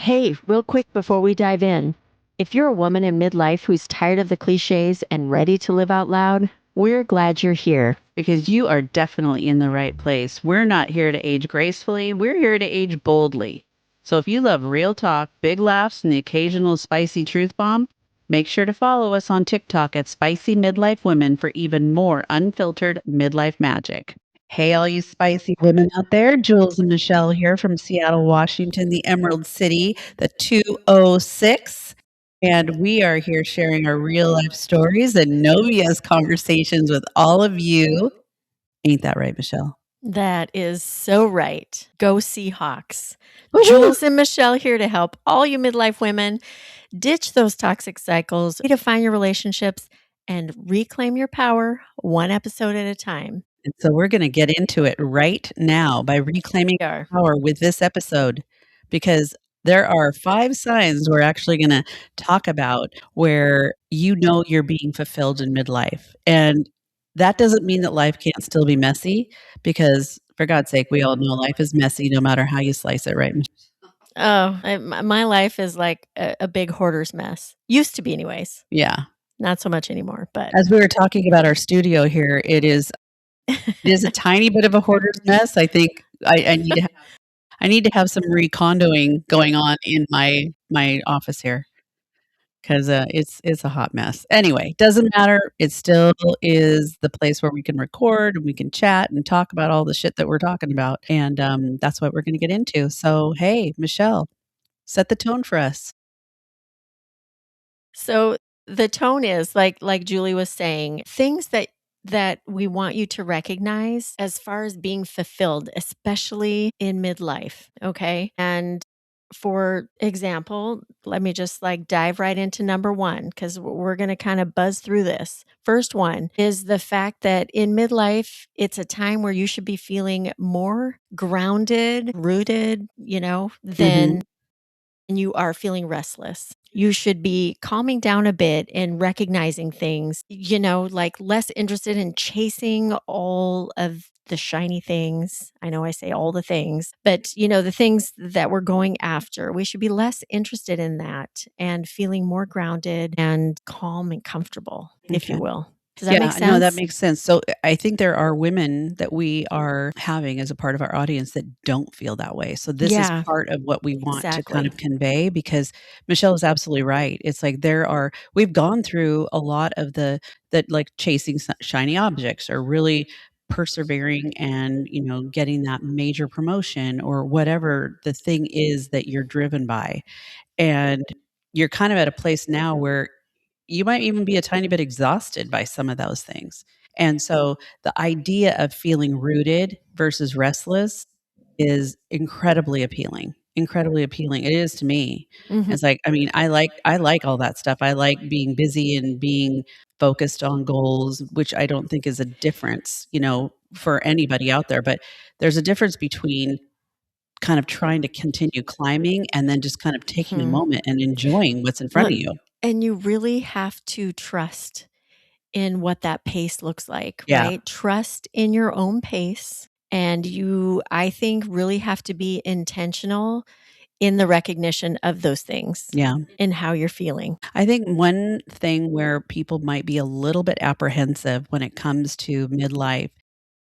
Hey, real quick before we dive in, if you're a woman in midlife who's tired of the cliches and ready to live out loud, we're glad you're here. Because you are definitely in the right place. We're not here to age gracefully, we're here to age boldly. So if you love real talk, big laughs, and the occasional spicy truth bomb, make sure to follow us on TikTok at Spicy Midlife Women for even more unfiltered midlife magic. Hey, all you spicy women out there, Jules and Michelle here from Seattle, Washington, the Emerald City, the 206. And we are here sharing our real life stories and no BS conversations with all of you. Ain't that right, Michelle? That is so right. Go Seahawks. Woo-hoo! Jules and Michelle here to help all you midlife women ditch those toxic cycles, redefine your relationships, and reclaim your power one episode at a time. And so we're going to get into it right now by reclaiming We are. power with this episode because there are 5 signs we're actually going to talk about where you know you're being fulfilled in midlife. And that doesn't mean that life can't still be messy because for God's sake, we all know life is messy no matter how you slice it, right? Oh, my life is like a big hoarder's mess. Used to be, anyways. Yeah. Not so much anymore. But As we were talking about our studio here, it is a tiny bit of a hoarder's mess. I think I need to have some recondoing going on in my office here because it's a hot mess. Anyway, doesn't matter. It still is the place where we can record and we can chat and talk about all the shit that we're talking about, and that's what we're going to get into. So, hey, Michelle, set the tone for us. so the tone is like Julie was saying, things that we want you to recognize as far as being fulfilled, especially in midlife. Okay. And for example, let me just like dive right into number one because we're going to kind of buzz through this. First one is the fact that in midlife, it's a time where you should be feeling more grounded, rooted, than you are feeling restless. You should be calming down a bit and recognizing things, like less interested in chasing all of the shiny things. I know I say all the things, but the things that we're going after, we should be less interested in that and feeling more grounded and calm and comfortable, if you Okay. will. Does that make sense? No, that makes sense. So I think there are women that we are having as a part of our audience that don't feel that way. So this is Yeah, part of what we want to kind exactly. of convey because Michelle is absolutely right. It's like we've gone through a lot of that like chasing shiny objects or really persevering and getting that major promotion or whatever the thing is that you're driven by. And you're kind of at a place now where you might even be a tiny bit exhausted by some of those things. And so the idea of feeling rooted versus restless is incredibly appealing. Incredibly appealing. It is to me. Mhm. It's like, I mean, I like all that stuff. I like being busy and being focused on goals, which I don't think is a difference, for anybody out there. But there's a difference between kind of trying to continue climbing and then just kind of taking a Mhm. moment and enjoying what's in front Well, of you. and you really have to trust in what that pace looks like, Yeah. right? Trust in your own pace. And you, I think, really have to be intentional in the recognition of those things Yeah. and how you're feeling. I think one thing where people might be a little bit apprehensive when it comes to midlife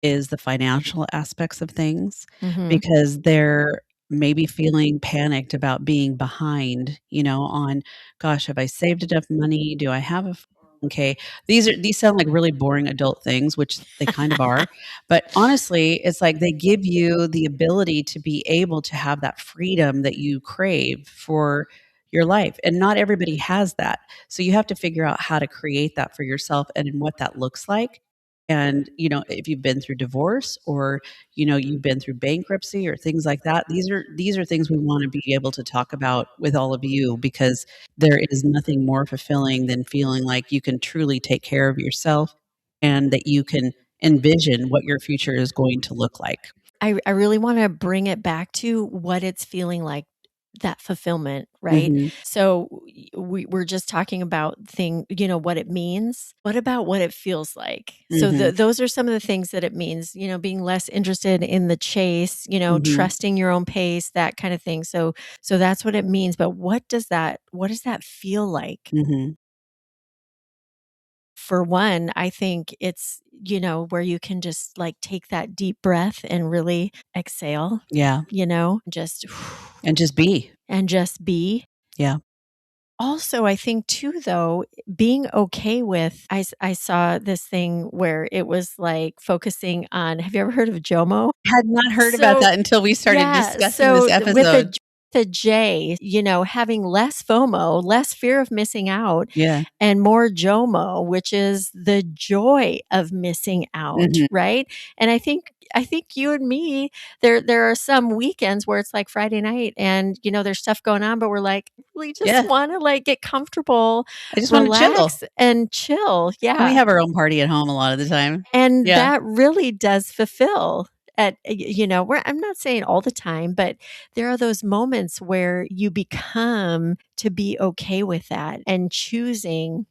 is the financial aspects of things Mhm. because they're maybe feeling panicked about being behind, on gosh, have I saved enough money? Do I have a 401k? These sound like really boring adult things, which they kind of are. But honestly, it's like they give you the ability to be able to have that freedom that you crave for your life. And not everybody has that. So you have to figure out how to create that for yourself and what that looks like. And, if you've been through divorce or, you've been through bankruptcy or things like that, these are things we want to be able to talk about with all of you because there is nothing more fulfilling than feeling like you can truly take care of yourself and that you can envision what your future is going to look like. I really want to bring it back to what it's feeling like that fulfillment, right? Mhm. So we're just talking about what it means. What about what it feels like? So Mhm. those are some of the things that it means, being less interested in the chase, Mhm. trusting your own pace, that kind of thing. So that's what it means. But what does that feel like? Mhm. For one, I think it's, where you can just like take that deep breath and really exhale, Yeah. just And just be. and just be. Yeah. Also, I think too, though, being okay with, I saw this thing where it was like focusing on, have you ever heard of JOMO? Had not heard about So, that until we started yeah. discussing this So with episode. the J, having less FOMO, less fear of missing out, Yeah. and more JOMO, which is the joy of missing out, Mhm. right? And I think you and me, there are some weekends where it's like Friday night and there's stuff going on, but we're like, we just Yeah. want to like get comfortable, I just wanna chill. relax and chill. And we Yeah. have our own party at home a lot of the time. And Yeah. that really does fulfill where I'm not saying all the time, but there are those moments where you become to be okay with that and choosing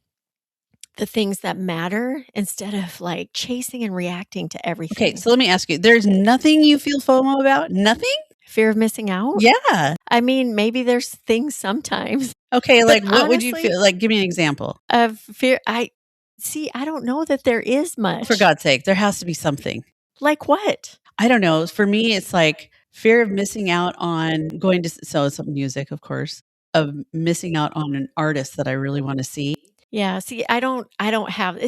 the things that matter instead of like chasing and reacting to Okay, everything. so let me ask you, there's nothing you feel FOMO about? Nothing? Fear of missing out? Yeah. I mean, maybe there's things sometimes, Okay, but like, what would you honestly, feel like, give me an example. of fear, I don't know that there is For much. God's sake, there has to be something. Like what? I don't know. For me, it's like fear of missing out on going to so it's music, of course, of missing out on an artist that I really wanna see. Yeah, see, I don't have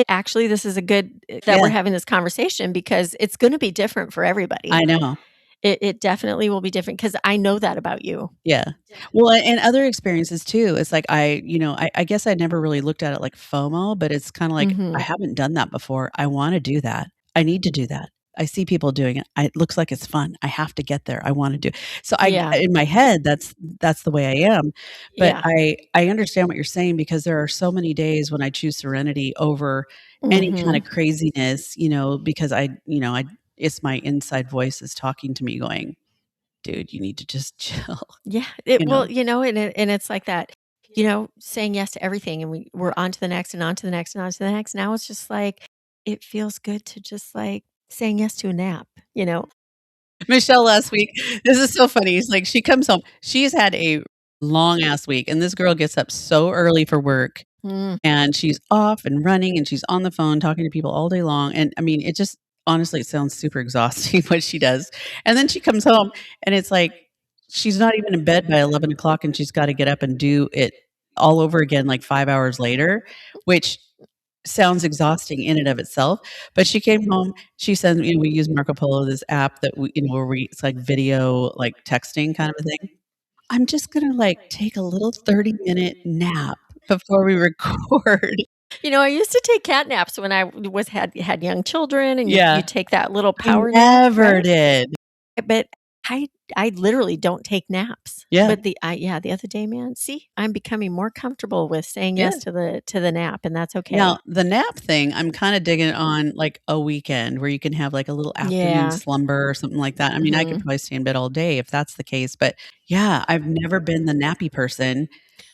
actually, this is a good that we're Yeah, having this conversation because it's gonna be different for everybody. I know. It definitely will be different because I know that about you. Yeah. Well, and other experiences too. It's like I guess I never really looked at it like FOMO, but it's kinda like, I Mhm. haven't done that before. I wanna do that. I need to do that. I see people doing it. It looks like it's fun. I have to get there. I wanna do so Yeah, in my head, that's the way I am. But yeah. I understand what you're saying because there are so many days when I choose serenity over any kind Mhm. of craziness, because I it's my inside voice is talking to me going, "Dude, you need to just chill." Yeah, You know? and it's like that, saying yes to everything, and we're on to the next, and on to the next, and on to the next. Now it's just like, it feels good to just, like, saying yes to a nap, you know? Michelle last week, this is so funny. It's like she comes home. She's had a long ass week, and this girl gets up so early for work, Mm. and she's off and running, and she's on the phone talking to people all day long. And I mean, it just honestly, it sounds super exhausting what she does. And then she comes home, and it's like she's not even in bed by 11 o'clock, and she's got to get up and do it all over again, like 5 hours later, which sounds exhausting in and of itself. But she came home. She said, we use Marco Polo, this app that where it's like video, like texting kind of a thing. I'm just gonna like take a little 30-minute nap before we record. I used to take cat naps when I had young children, and you Yeah, take that little I power nap, never right? did. But I literally don't take naps. Yeah, But the other day, man, see, I'm becoming more comfortable with saying yeah. yes to the nap, and that's Now, okay. the nap thing, I'm kinda digging on, like, a weekend where you can have, like, a little afternoon Yeah. slumber or something like that. I mean, I could Mhm. probably stay in bed all day if that's the case, but, yeah, I've never been the nappy person.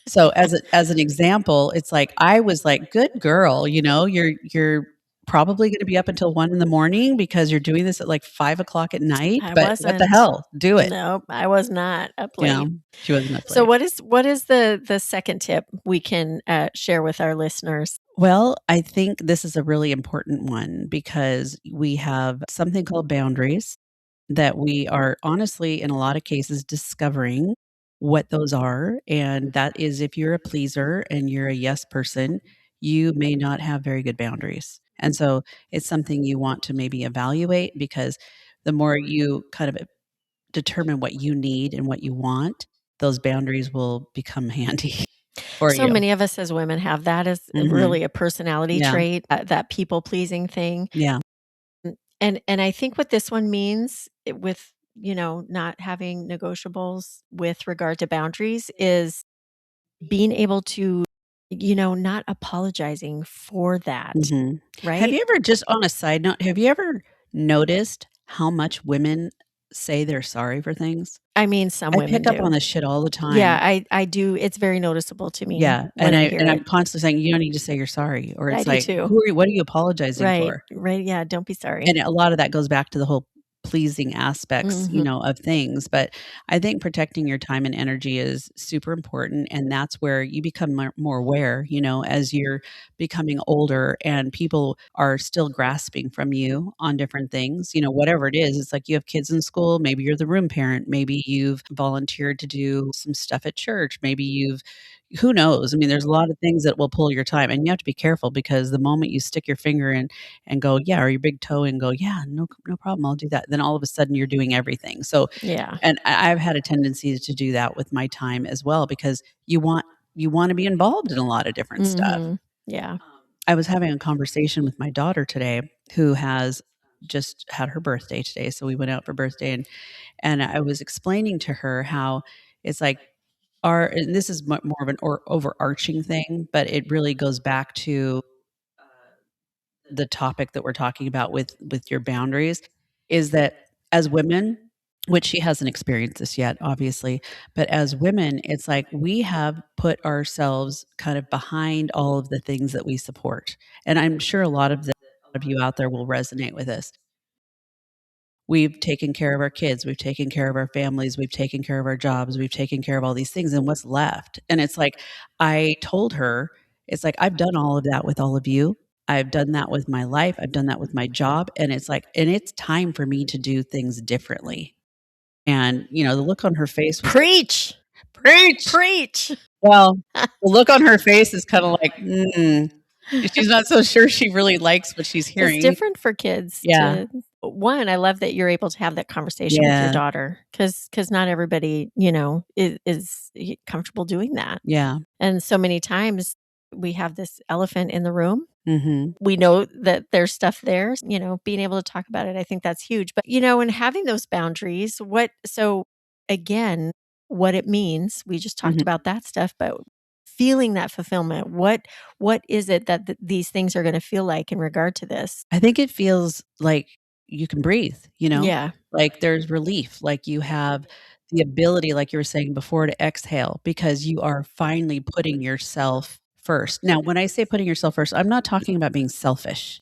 So, as an example, it's like, I was like, "Good girl, you're probably gonna be up until 1 in the morning because you're doing this at, like, 5 o'clock at night, I but what the wasn't. hell? Do it." Nope, I was not up Yeah, late. she wasn't up So late. what is the second tip we can, share with our listeners? Well, I think this is a really important one because we have something called boundaries that we are honestly, in a lot of cases, discovering what those are. And that is if you're a pleaser and you're a yes person, you may not have very good boundaries. And so it's something you want to maybe evaluate because the more you kind of determine what you need and what you want, those boundaries will become handy for So you. many of us as women have that as Mhm. really a personality Yeah. trait, that people-pleasing thing. Yeah. And I think what this one means with, not having negotiables with regard to boundaries is being able to, not apologizing for that, Mhm. Have right? you ever just on a side note, have you ever noticed how much women say they're sorry for things? I mean, some I women pick up on do. this shit all the time. Yeah, I do. It's very noticeable to me Yeah, when I hear and I'm it. constantly saying, "You don't need to say you're sorry," or I it's do like, too. What are you apologizing Right, for?" right, yeah, don't be sorry. And a lot of that goes back to the whole pleasing aspects, Mhm. of things, but I think protecting your time and energy is super important, and that's where you become more aware, as you're becoming older and people are still grasping from you on different things, whatever it is. It's like you have kids in school, maybe you're the room parent, maybe you've volunteered to do some stuff at church, maybe you've who knows? I mean, there's a lot of things that will pull your time, and you have to be careful because the moment you stick your finger in and go, "Yeah," or your big toe and go, "Yeah, no problem, I'll do that." Then all of a sudden you're doing everything. So, Yeah. and I've had a tendency to do that with my time as well because you want to be involved in a lot of different stuff. Mhm. Yeah. I was having a conversation with my daughter today who has just had her birthday today, so we went out for birthday and I was explaining to her how it's like our and this is more of an overarching thing, but it really goes back to the topic that we're talking about with your boundaries is that as women, which she hasn't experienced this yet obviously, but as women it's like we have put ourselves kind of behind all of the things that we support, and I'm sure a lot of you out there will resonate with this. We've taken care of our kids, we've taken care of our families, we've taken care of our jobs, we've taken care of all these things, and what's left? And it's like, I told her, it's like, I've done all of that with all of you. I've done that with my life. I've done that with my job. And it's like, and it's time for me to do things differently. And, the look on her face was like, Preach. preach. Preach. Well, the look on her face is kind of like, she's not so sure she really likes what she's It's hearing. different for kids Yeah. to one, I love that you're able to have that conversation with your Yeah. daughter because not everybody, is comfortable doing that. Yeah. And so many times we have this elephant in the room. Mm-hmm. We know that there's stuff there, being able to talk about it, I think that's huge. But, and having those boundaries, again, what it means, we just talked Mm-hmm. about that stuff, but feeling that fulfillment, what is it that these things are going to feel like in regard to this? I think it feels like you can breathe, Yeah. like there's relief, like you have the ability, like you were saying before, to exhale because you are finally putting yourself first. Now, when I say putting yourself first, I'm not talking about being selfish.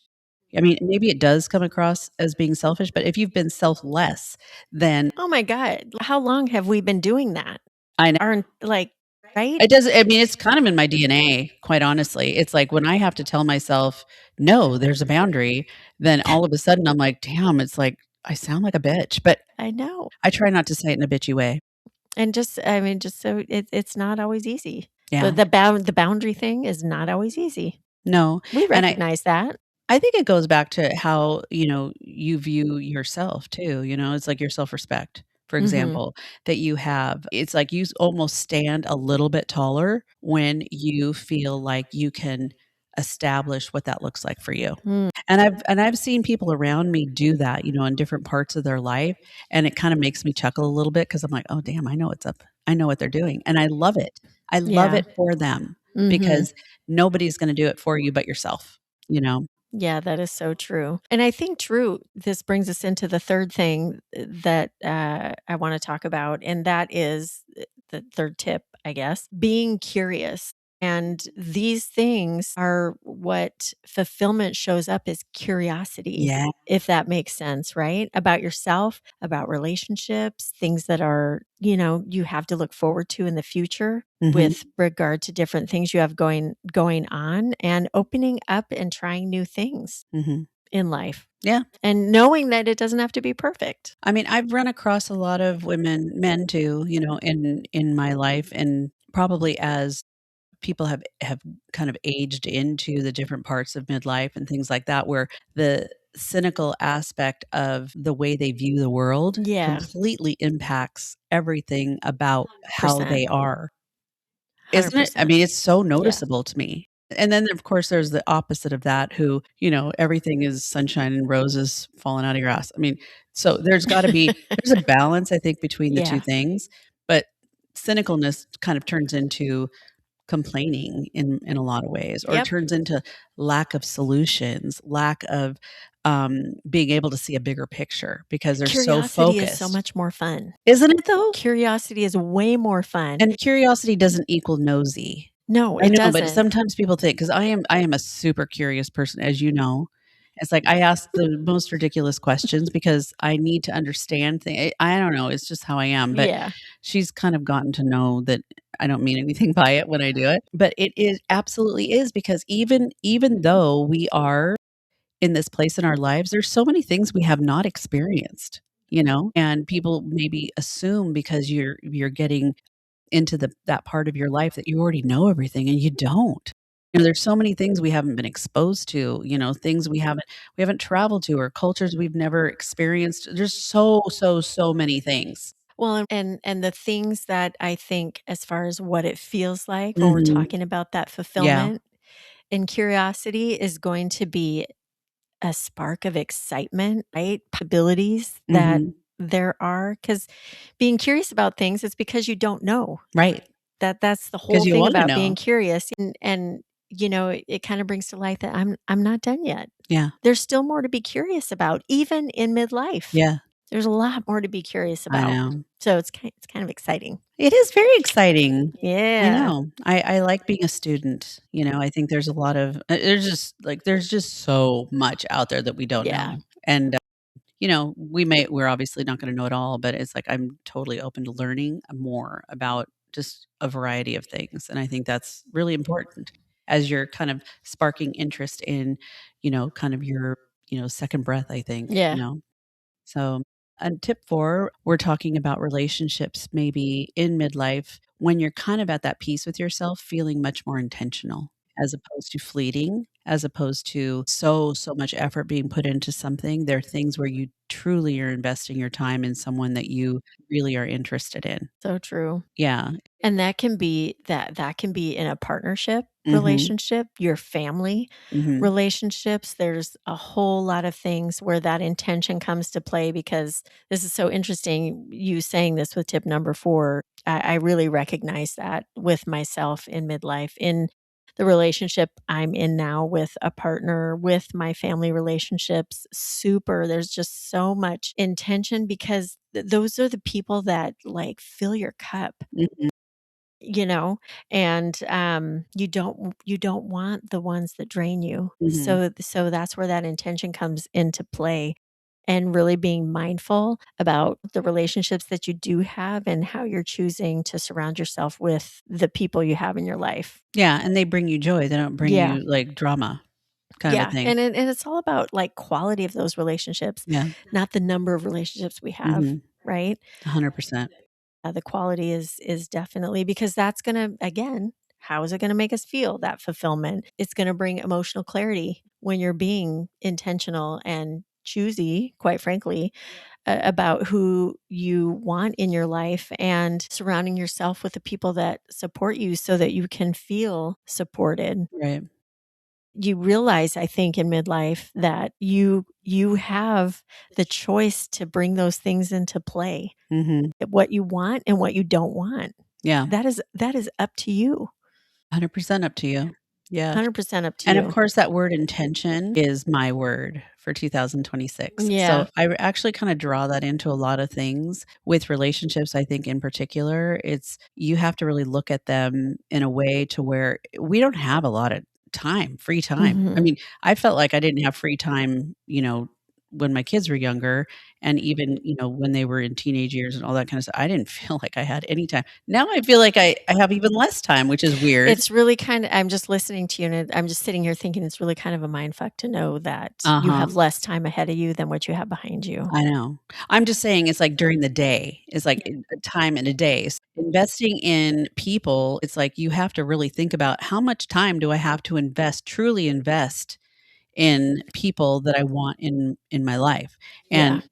I mean, maybe it does come across as being selfish, but if you've been selfless, then Oh my God. How long have we been doing that? I know. Aren't right? It does. I mean, it's kind of in my DNA, quite honestly. It's like when I have to tell myself, no, there's a boundary, then all of a sudden I'm like, damn, it's like I sound like a bitch. But I know. I try not to say it in a bitchy way. And just so it's not always easy. Yeah. The boundary thing is not always easy. No. We And recognize that. I think it goes back to how, you view yourself too, it's like your self-respect, for Mhm. example, that you have. It's like you almost stand a little bit taller when you feel like you can establish what that looks like for you. Mm. And I've seen people around me do that, in different parts of their life, and it kind of makes me chuckle a little bit because I'm like, "Oh, damn, I know what's up. I know what they're doing." And I love it. I love Yeah. it for them Mhm. because nobody's going to do it for you but yourself, you know. Yeah, that is so true. And I think this brings us into the third thing that I want to talk about, and that is the third tip, I guess, being curious. And these things are what fulfillment shows up as curiosity, Yeah. if that makes sense, right? About yourself, about relationships, things that are, you have to look forward to in the future Mhm. with regard to different things you have going on, and opening up and trying new things Mhm. in life. Yeah. And knowing that it doesn't have to be perfect. I mean, I've run across a lot of men too, in my life, and probably as people have kind of aged into the different parts of midlife and things like that, where the cynical aspect of the way they view the world Yeah. completely impacts everything about how they 100%. are. Isn't it? I 100%. mean, it's so Yeah. noticeable to me. And then, of course, there's the opposite of that who, everything is sunshine and roses falling out of your ass. I mean, so there's there's a balance, I think, between the two Yeah. things, but cynicalness kind of turns into complaining in a lot of ways, or it Yep. turns into lack of solutions, lack of being able to see a bigger picture because they're so Curiosity is so focused. much more fun. Isn't it though? Curiosity is way more fun. And curiosity doesn't equal nosy. No, I it know, but doesn't. sometimes people think, because I am a super curious person, as you know. It's like I ask the most ridiculous questions because I need to understand things. I don't know, it's just how I am, but Yeah. she's kind of gotten to know that I don't mean anything by it when I do it. But it is absolutely is, because even though we are in this place in our lives, there's so many things we have not experienced, and people maybe assume because you're getting into that part of your life that you already know everything, and you don't. There's so many things we haven't been exposed to, things we haven't traveled to, or cultures we've never experienced. There's so many things. Well, and the things that I think as far as what it feels like when we're Mhm. talking about that Yeah. fulfillment and curiosity is going to be a spark of excitement, right? Possibilities that Mhm. there are, because being curious about things is because you don't know. Right. That's the 'Cause whole you thing wanna about being know. curious, and it kind of brings to light that I'm not done yet. Yeah. There's still more to be curious about, even in midlife. Yeah. There's a lot more to be curious I about. know. So it's kind of exciting. It is very exciting. I Yeah. know. I like being a student, I think there's a lot of there's just so much out there that we don't Yeah. know, and, we're obviously not gonna know it all, but it's like I'm totally open to learning more about just a variety of things, and I think that's really important as you're kind of sparking interest in, kind of your, second breath, I think. Yeah. So, on tip 4, we're talking about relationships maybe in midlife when you're kind of at that peace with yourself, feeling much more intentional as opposed to fleeting, as opposed to so much effort being put into something. There are things where you truly are investing your time in someone that you really are interested in. So true. Yeah. And that can be in a partnership Mhm. relationship, your family Mhm. relationships. There's a whole lot of things where that intention comes to play, because this is so interesting, you saying this with tip number 4. I really recognize that with myself in midlife, in the relationship I'm in now with a partner, with my family relationships. Super. There's just so much intention because those are the people that like fill your cup, Mhm. you know, and you don't want the ones that drain you. Mhm. So that's where that intention comes into play, and really being mindful about the relationships that you do have and how you're choosing to surround yourself with the people you have in your life. Yeah, and they bring you joy. They don't bring Yeah. you, like, drama kind of a Yeah, thing. and it's all about, like, quality of those relationships, Yeah. not the number of relationships we have, Mhm. right? 100%. The quality is definitely, because that's gonna, again, how is it gonna make us feel, that fulfillment? It's gonna bring emotional clarity when you're being intentional and choosy, quite frankly, about who you want in your life, and surrounding yourself with the people that support you so that you can feel supported. Right. You realize, I think, in midlife that you have the choice to bring those things into play, Mhm. what you want and what you don't want. Yeah. That is up to you. 100% up to you. Yeah. 100% up to And of you. course, that word intention is my word for 2026. Yeah. So I actually kind of draw that into a lot of things with relationships. I think in particular, it's you have to really look at them in a way to where we don't have a lot of time, free time. I Mhm. mean, I felt like I didn't have free time, when my kids were younger, and even, when they were in teenage years and all that kind of stuff. I didn't feel like I had any time. Now I feel like I have even less time, which is weird. It's really I'm just listening to you, and I'm just sitting here thinking it's really kind of a mind fuck to know that you Uh-huh. have less time ahead of you than what you have behind you. I know. I'm just saying it's like during the day. It's like a time in a day. Investing in people, it's like you have to really think about how much time do I have to invest, truly invest in people that I want in my life. Yeah. And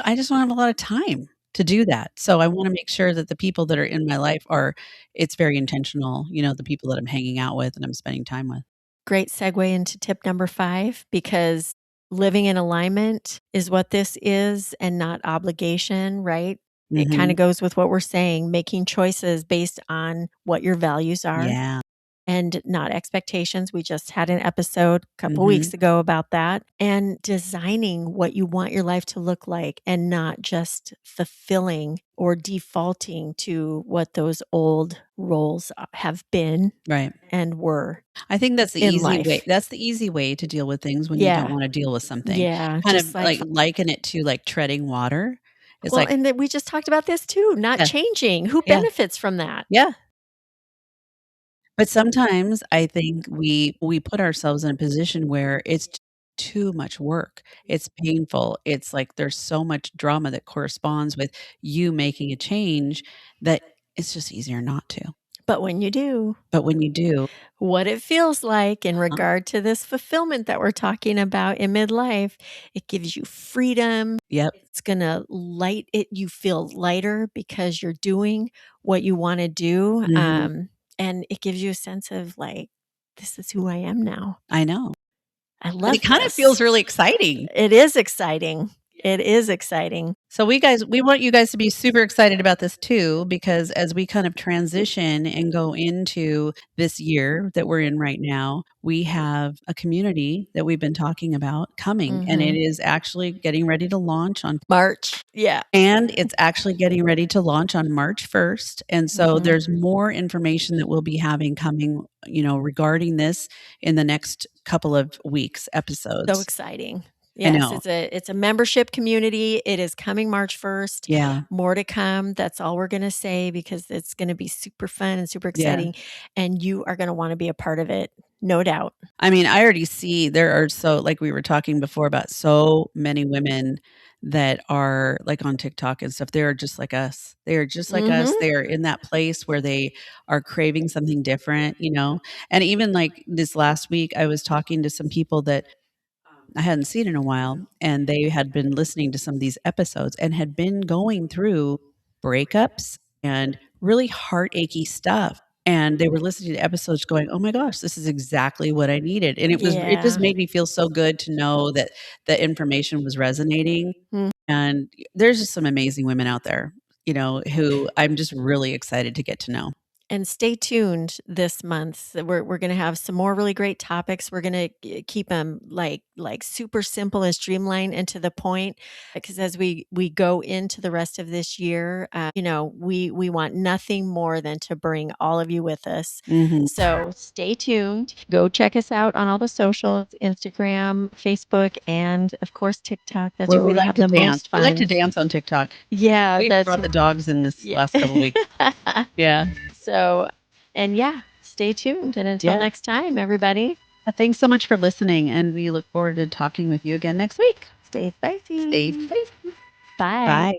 I just don't have a lot of time to do that. So I want to make sure that the people that are in my life are it's very intentional, the people that I'm hanging out with and I'm spending time with. Great segue into tip number 5, because living in alignment is what this is, and not obligation, right? It kind Mhm. of goes with what we're saying, making choices based on what your values are, Yeah. and not expectations. We just had an episode a couple Mhm. weeks ago about that, and designing what you want your life to look like and not just fulfilling or defaulting to what those old roles have been Right. and were I think that's the in easy way. life. That's the easy way to deal with things when you don't Yeah. wanna deal with something. Yeah, Kind just of like like liken it to like treading water. It's well, like and then we just talked about this too, not Yeah. changing. Who Yeah. benefits from that? Yeah. But sometimes I think we put ourselves in a position where it's too much work. It's painful. It's like there's so much drama that corresponds with you making a change that it's just easier not to. But when you do, But when you do, what it feels like in Uh-huh. regard to this fulfillment that we're talking about in midlife, it gives you freedom. Yep. It's gonna light it. You feel lighter because you're doing what you want to do. Mhm. And it gives you a sense of like, this is who I am now. I know. I And love it kind of this. feels really exciting. It is exciting. It is exciting. So we want you guys to be super excited about this too, because as we kind of transition and go into this year that we're in right now, we have a community that we've been talking about coming, and it Mhm. is actually getting ready to launch on March. Yeah. and it's actually getting ready to launch on March 1st. And so Mhm. there's more information that we'll be having coming, regarding this in the next couple of weeks, So episodes. exciting. I Yes, know. it's a membership community. It is coming March 1st. Yeah. More to come. That's all we're gonna say because it's gonna be super fun and super Yeah. exciting, and you are gonna wanna be a part of it, no doubt. I mean, I already see there are like we were talking before about so many women that are like on TikTok and stuff. They are just like us. They are just like us. Mhm. They are in that place where they are craving something different, And even like this last week, I was talking to some people that I hadn't seen in a while, and they had been listening to some of these episodes and had been going through breakups and really heartachy stuff. And they were listening to episodes going, "Oh my gosh, this is exactly what I needed." And it just Yeah. made me feel so good to know that the information was resonating. Mm. And there's just some amazing women out there, who I'm just really excited to get to know. And stay tuned this month. So we're gonna have some more really great topics. We're gonna keep them like super simple and streamlined and to the point. Because as we go into the rest of this year, we want nothing more than to bring all of you with us. Mhm. So Stay tuned. Go check us out on all the socials, Instagram, Facebook, and of course TikTok. That's where we have the most We fun. like to dance on TikTok. Yeah, We that's brought the dogs in this yeah. last couple weeks. Yeah. So, and yeah, stay tuned. And until Yeah. next time, everybody, Thanks so much for listening, and we look forward to talking with you again next week. stay spicy. Stay safe. Bye. Bye.